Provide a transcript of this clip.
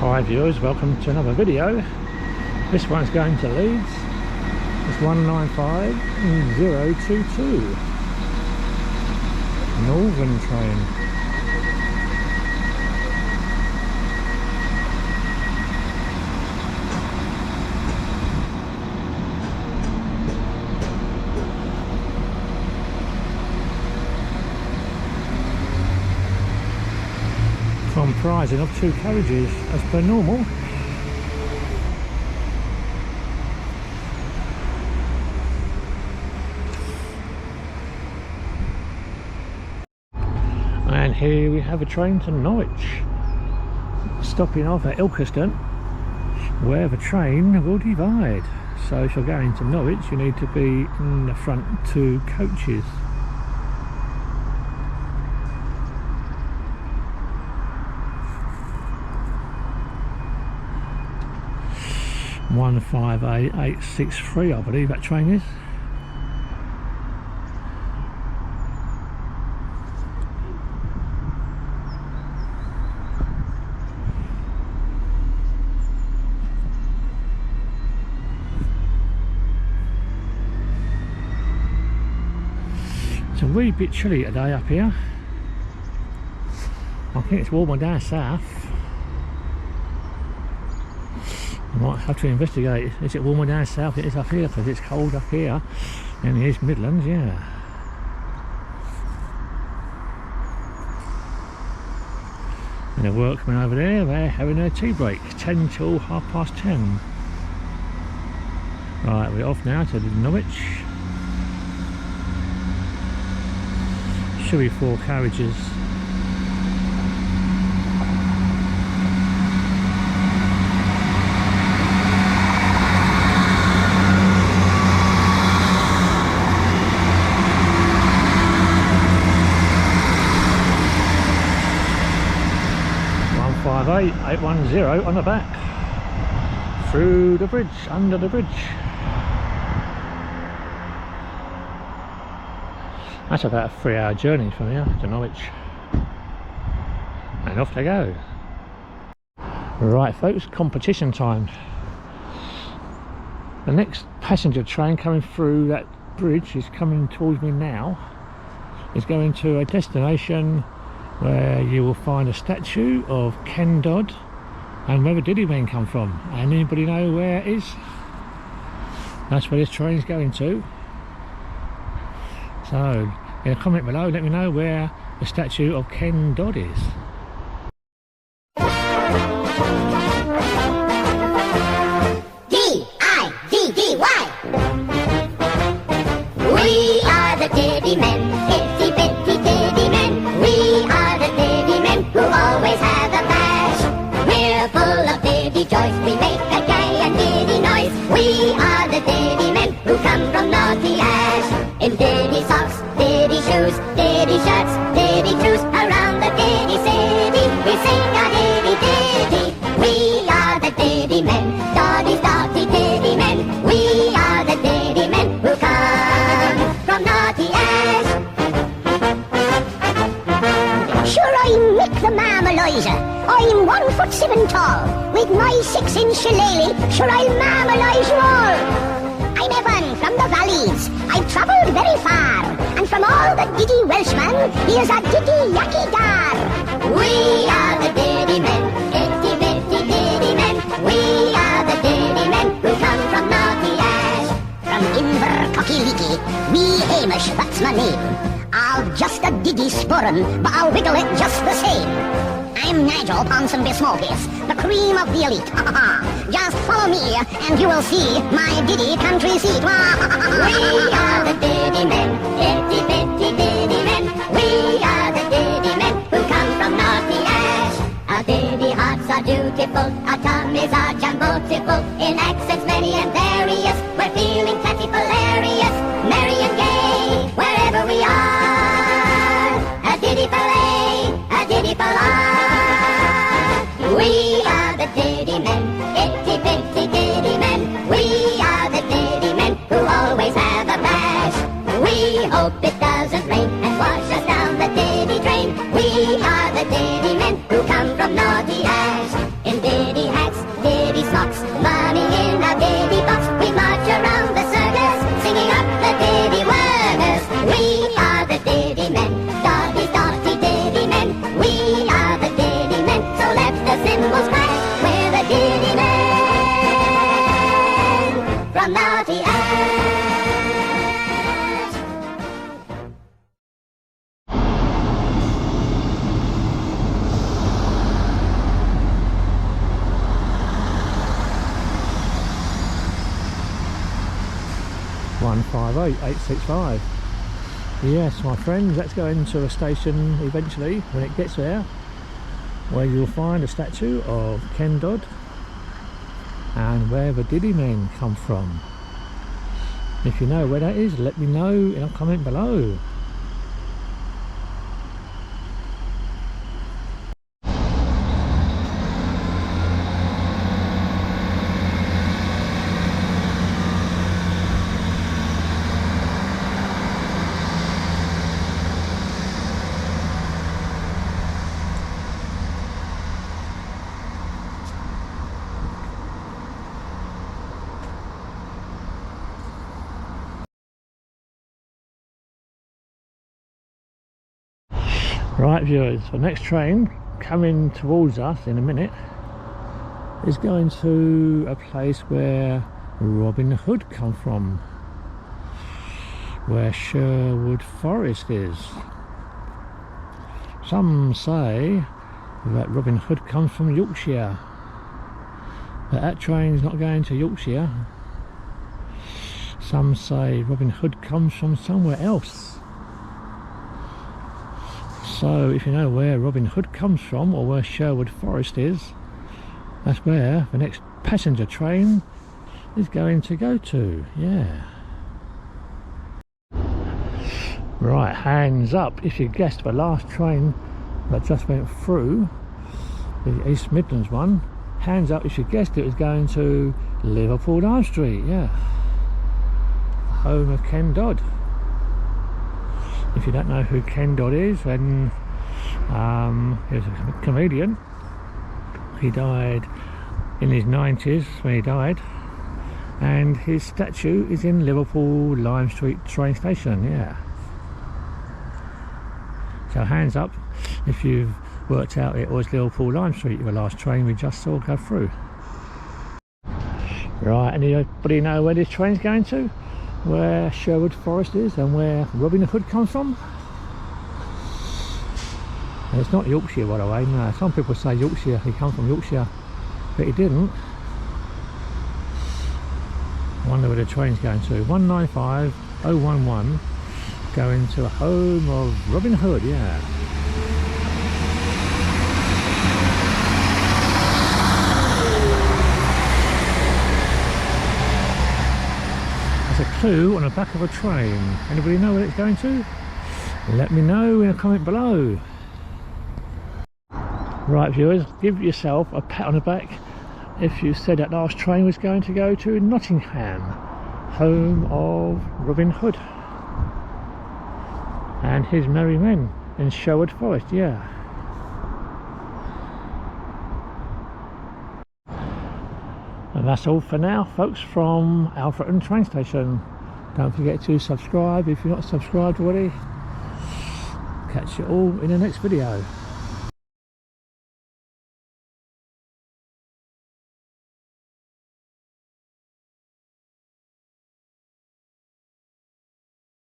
Hi viewers, welcome to another video. This one's going to Leeds. It's 195022 Northern train. Comprising of 2 carriages as per normal. And here we have a train to Norwich, stopping off at Ilkeston, where the train will divide. So if you're going to Norwich, you need to be in the front 2 coaches. (15863), I believe that train is. It's a wee bit chilly today up here. I think it's warmer down south. I might have to investigate. Is it warmer down south? It is up here, because it's cold up here in the East Midlands, yeah. And the workmen over there, they're having their tea break, 10 till 10:30. Right, we're off now to Norwich. Should be 4 carriages. (158 810) on the back, through the bridge, under the bridge. That's about a 3-hour journey from here to Norwich, and off they go. Right folks, competition time. The next passenger train coming through that bridge is coming towards me now. It's going to a destination where you will find a statue of Ken Dodd and where the Diddy Men come from. And anybody know where it is? That's where this train's going to. So in a comment below, let me know where the statue of Ken Dodd is. D-I-D-D-Y. We are the Diddy Men, itty bitty Diddy Men. We are the Diddy Men who always have a bash. We're full of Diddy joys, we make a gay and Diddy noise. We are the Diddy Men who come from naughty ash. In Diddy socks, Diddy shoes, Diddy shirts, Diddy crews, around the Diddy city we sing a Diddy Diddy. We are the Diddy Men, Doddy's naughty Diddy Men. We are the Diddy Men who come from naughty ash. Sure, I'm Mick the Marmalizer. I'm 1'7" tall. With my 6-inch shillelagh, sure I'll marmalise you all. I'm Evan from the valleys. I've travelled very far, and from all the Diddy Welshmen, here's a Diddy Yacky Dar. We are the Diddy Men, itty bitty Diddy Men. We are the Diddy Men who come from naughty ash. From Invercockillicky, wee Hamish, that's my name. I'll just a Diddy sporran, but I'll wiggle it just the same. I'm Nigel Ponsonby Smokies, the cream of the elite. Just follow me and you will see my Diddy country seat. We are the Diddy Men, itty bitty Diddy Men. We are the Diddy Men who come from naughty ash. Our Diddy hearts are dutiful, our tummies are jambotiful. In accents many and various, we're feeling catty hilarious, merry and gay, wherever we are. A Diddy fillet, a Diddy fillet. We are the Diddy Men, itty bitty Diddy Men. We are the Diddy Men who always have a bash. We hope it doesn't rain and wash us down the Diddy drain. We are the Diddy Men who come from naughty ash. In Diddy from naughty earth. 158-865. Yes, my friends, let's go into a station eventually when it gets there, where you'll find a statue of Ken Dodd and where the Diddy Men come from. If you know where that is, let me know in a comment below. Right viewers, the next train coming towards us in a minute is going to a place where Robin Hood come from, where Sherwood Forest is. Some say that Robin Hood comes from Yorkshire, but that train's not going to Yorkshire. Some say Robin Hood comes from somewhere else. So if you know where Robin Hood comes from, or where Sherwood Forest is, that's where the next passenger train is going to go to. Yeah. Right, hands up if you guessed the last train that just went through, the East Midlands one. Hands up if you guessed it was going to Liverpool Lime Street. Yeah, home of Ken Dodd. If you don't know who Ken Dodd is, then he was a comedian. He died in his 90s when he died, and his statue is in Liverpool Lime Street train station. Yeah. So hands up if you've worked out it was Liverpool Lime Street, the last train we just saw go through. Right, anybody know where this train's going to? Where Sherwood Forest is and where Robin Hood comes from? And it's not Yorkshire, by the way. No, some people say Yorkshire, he comes from Yorkshire, but he didn't. I wonder where the train's going to. 195011, going to the home of Robin Hood. Yeah. There's a clue on the back of a train. Anybody know where it's going to? Let me know in a comment below. Right viewers, give yourself a pat on the back if you said that last train was going to go to Nottingham, home of Robin Hood and his merry men in Sherwood Forest. Yeah. And that's all for now, folks, from Alfreton train station. Don't forget to subscribe if you're not subscribed already. Catch you all in the next video.